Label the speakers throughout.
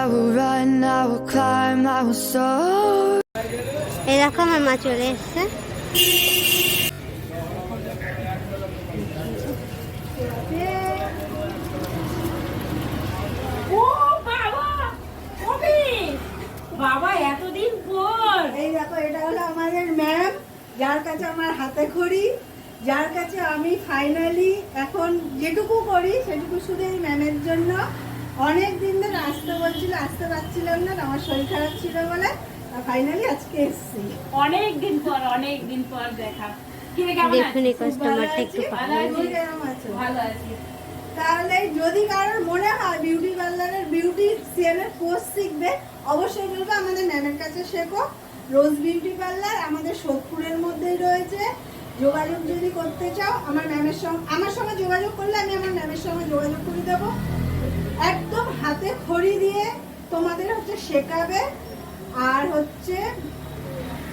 Speaker 1: I will run, I will climb, I will soar.
Speaker 2: এরকম আমার মা চলে এসছে।
Speaker 3: বাবা এতদিন পর
Speaker 4: এই দেখো, এটা হলো আমাদের ম্যাম, যার কাছে আমার হাতে খড়ি, যার কাছে আমি ফাইনালি এখন যেটুকু করি সেটুকু শুধু এই ম্যামের জন্য। অনেক দিন ধরে আসতে বলছিল, আসতে পারছিলাম না, আমার শরীর খারাপ ছিল বলে ফাইনালি আজকে এসেছি।
Speaker 3: অনেক দিন পর দেখা।
Speaker 2: দেখুন এই কাস্টমারটা একটু
Speaker 3: ভালো আছি।
Speaker 4: তাহলে যদি কারোর মনে হয় বিউটি পার্লারের বিউটিশিয়ানের কোর্স শিখবে, অবশ্যই বলবো আমাদের ম্যামের কাছে শেখো। রোজ বিউটি পার্লার আমাদের সোদপুরের মধ্যেই রয়েছে। যোগাযোগ যদি করতে চাও আমার সঙ্গে যোগাযোগ করলে আমি আমার ম্যামের সঙ্গে যোগাযোগ করে দেবো। একদম হাতে খড়ি দিয়ে তোমাদের হচ্ছে শেখাবে। আর হচ্ছে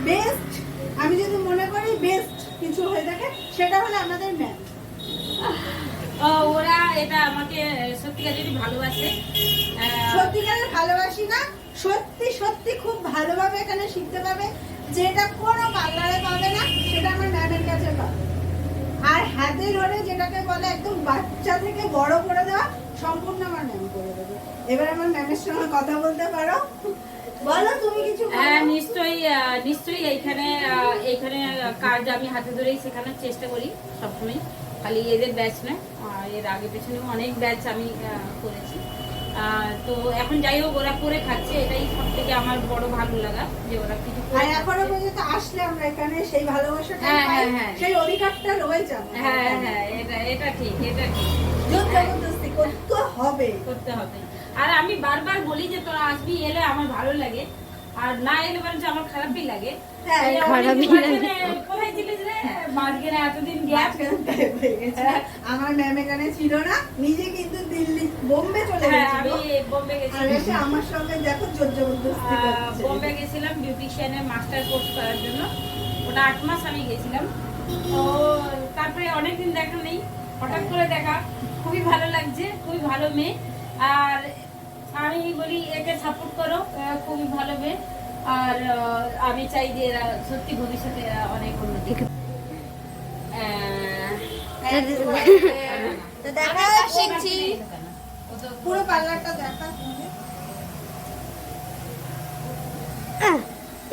Speaker 4: বেস্ট, আমি যদি মনে করি বেস্ট কিছু হয়ে থাকে সেটা হলো আমাদের ম্যাম।
Speaker 3: ওরা এটা আমাকে সত্যিকারেরই ভালোবাসে।
Speaker 4: সত্যিকারের ভালোবাসি না, সত্যি সত্যি খুব ভালোভাবে এখানে শিখতে পাবে, যেটা কোনো পার্লারে পাবে না সেটা আমার ম্যামের কাছে পাবে। আর হাতে ধরে যেটাকে বলে একদম বাচ্চা থেকে বড় করে দেওয়া সম্পূর্ণ আমার ম্যাম করে দেবে। এবার আমার ম্যামের সঙ্গে কথা বলতে পারো, বলো তুমি কিছু।
Speaker 3: হ্যাঁ নিশ্চয়ই এইখানে কাজ আমি হাতে ধরেই শেখানোর চেষ্টা করি সবসময়, খালি এদের ব্যাচ নয়, এর আগে পেছনে অনেক ব্যাচ আমি করেছি। তো এখন যাই হোক ওরা করে খাচ্ছে, এটাই সব থেকে আমার বড় ভালো লাগা যে ওরা কিছু
Speaker 4: এখনো পর্যন্ত আসলে আমরা এখানে সেই ভালোবাসাটা সেই অধিকারটা রয়েছে।
Speaker 3: হ্যাঁ এটা ঠিক
Speaker 4: জবরদস্তি করতে হবে।
Speaker 3: আর আমি বারবার বলি যে তোরা আসবি, এলে আমার ভালো লাগে, আর না এলে বরঞ্চ আমার খারাপই লাগে। কোথায় ছিলিস রে? মাঝখানে এতদিন গ্যাপ
Speaker 4: হয়ে গেছে। আমার ম্যাম এখানে ছিল না, নিজে কিন্তু দিল্লি বোম্বে চলে গেছিল।
Speaker 3: আমি বোম্বে গেছিলাম,
Speaker 4: আমার সঙ্গে দেখো জবরদস্তি করছে।
Speaker 3: বোম্বে গেছিলাম বিউটিশিয়ানের মাস্টার কোর্স করার জন্য। ওটা 8 মাস আমি গেছিলাম। তো তারপরে অনেকদিন দেখা নেই, হঠাৎ করে দেখা, খুবই ভালো লাগছে, খুবই ভালো মেয়ে। আর আমি বলি একে সাপোর্ট করো, খুবই ভালো মেয়ে। আর আমি চাই যে এরা সত্যি ভবিষ্যতে অনেক উন্নতি।
Speaker 4: শিখছি পুরো পার্লারটা দেখা।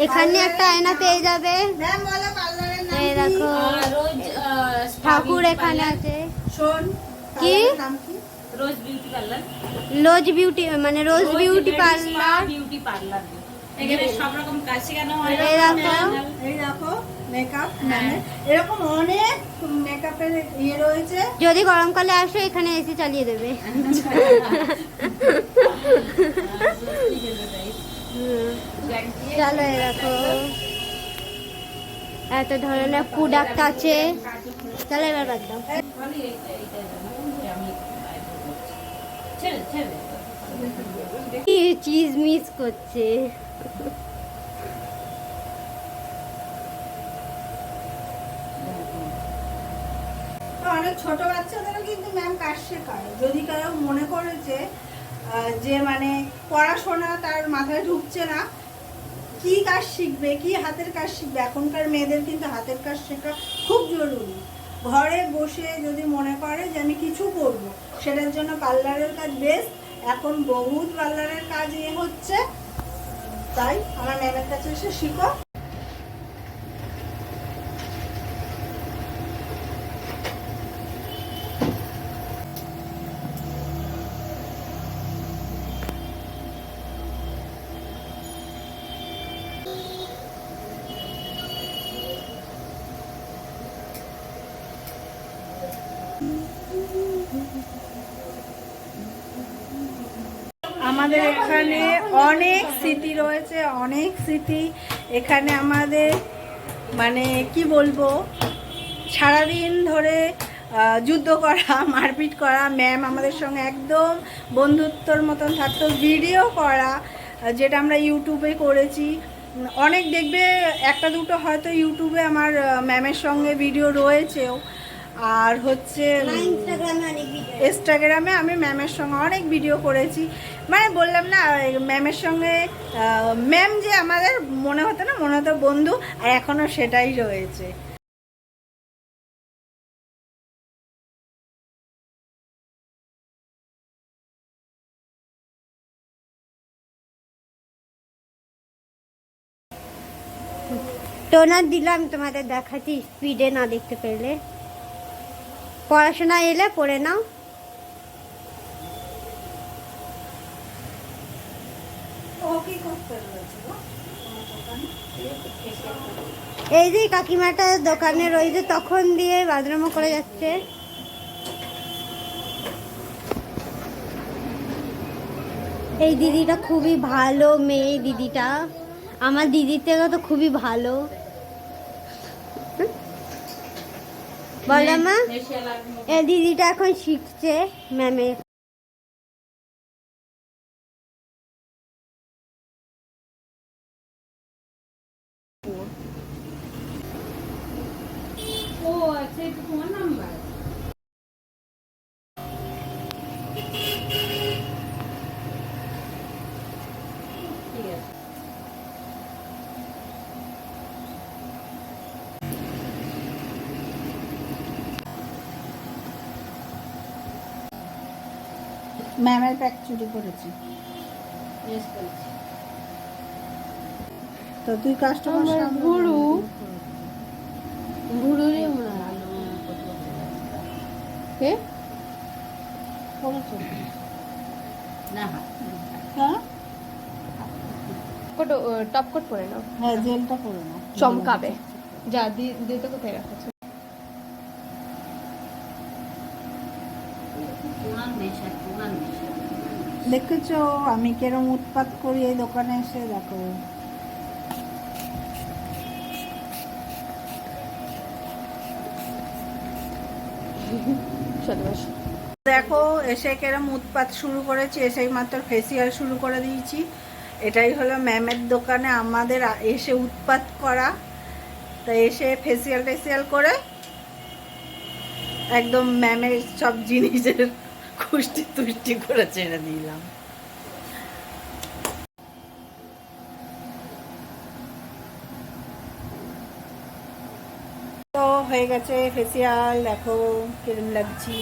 Speaker 2: এখানে একটা আয়না পেয়ে যাবে।
Speaker 4: ম্যাম বলো পার্লারের নাম
Speaker 2: এই দেখো
Speaker 3: রোজ
Speaker 2: ঠাকুর এখানে আছে।
Speaker 4: শোন
Speaker 2: কি
Speaker 4: নাম কি?
Speaker 3: রোজ বিউটি পার্লার।
Speaker 2: রোজ বিউটি মানে রোজ বিউটি পার্লার।
Speaker 3: বিউটি পার্লার এখানে সব রকম কাজ শেখানো হয়।
Speaker 4: এই দেখো মেকআপ, এরকম অনেক মেকআপের ইয়ে রয়েছে।
Speaker 2: যদি গরমকালে আসো এখানে এসি চালিয়ে দেবে। চলো দেখো এত ধরনের প্রোডাক্ট আছে। চলো এবার বাদ দাও। চিজ মিস করছে।
Speaker 4: অনেক ছোট বাচ্চাদেরও কিন্তু ম্যাম কাজ শেখায়। যদি কারো মনে করেছে যে মানে পড়াশোনা তার মাথায় ঢুকছে না, কি কাজ শিখবে, কি হাতের কাজ শিখবে, এখনকার মেয়েদের কিন্তু হাতের কাজ শেখা খুব জরুরি। ঘরে বসে যদি মনে করে যে আমি কিছু করব, সেটার জন্য পার্লারের কাজ বেস্ট। এখন বহুত পার্লারের কাজ হচ্ছে, তাই আমার ম্যামের কাছে এসে শিখো। আমাদের এখানে অনেক স্মৃতি রয়েছে, অনেক স্মৃতি। এখানে আমাদের মানে কি বলবো, সারাদিন ধরে যুদ্ধ করা, মারপিট করা, ম্যাম আমাদের সঙ্গে একদম বন্ধুত্বর মতন থাকতো। ভিডিও করা, যেটা আমরা ইউটিউবে করেছি, অনেক দেখবে, একটা দুটো হয়তো ইউটিউবে আমার ম্যামের সঙ্গে ভিডিও রয়েছেও। আর হচ্ছে
Speaker 2: ইনস্টাগ্রামে অনেক ভিডিও,
Speaker 4: ইনস্টাগ্রামে আমি ম্যামের সঙ্গে অনেক ভিডিও করেছি। মানে বললাম না, ম্যামের সঙ্গে ম্যাম যে আমাদের মনে হতো বন্ধু, আর এখনো সেটাই রয়েছে।
Speaker 2: টোনার দিলাম তোমাদের দেখাচ্ছি, স্পিডে না দেখতে পেলে। পড়াশোনা এলে পড়ে নাও।
Speaker 4: ও কি করতে রয়েছে গো?
Speaker 2: এই যে কাকিমাটা দোকানের ওই যে তখন দিয়ে বাথরুমও করে যাচ্ছে। এই দিদিটা খুবই ভালো মেয়ে, দিদিটা আমার দিদির থেকে তো খুবই ভালো। বলো মা, এই দিদিটা এখন শিখছে ম্যামের।
Speaker 3: ও আচ্ছা, এটা তোমার নাম্বার? ঠিক আছে।
Speaker 4: ম্যামের প্যাক চুরি করেছি
Speaker 3: Yes, করেছি।
Speaker 4: তো তুই কাস্টমার
Speaker 2: গুরু গুরুরে কে
Speaker 3: না,
Speaker 4: হ্যাঁ
Speaker 5: কোট টপ কোট পরে নাও,
Speaker 4: হ্যাঁ জেলটা পরে নাও,
Speaker 5: চমকাবে। যা দিতে কোথায় রাখছো?
Speaker 4: দেখেছো আমি কেরম উৎপাত করি এই দোকানে এসে? দেখো
Speaker 5: চলে বসো।
Speaker 4: দেখো এসে কেরম উৎপাত শুরু করেছি, এসেই মাত্র ফেসিয়াল শুরু করে দিয়েছি। এটাই হলো ম্যামের দোকানে আমাদের এসে উৎপাত করা। তো এসে ফেসিয়াল করে একদম ম্যামের সব জিনিসের খুষ্টি তুষ্টি করে ছেড়ে দিলাম। তো হয়ে গেছে ফেসিয়াল, দেখো কিরম লাগছি।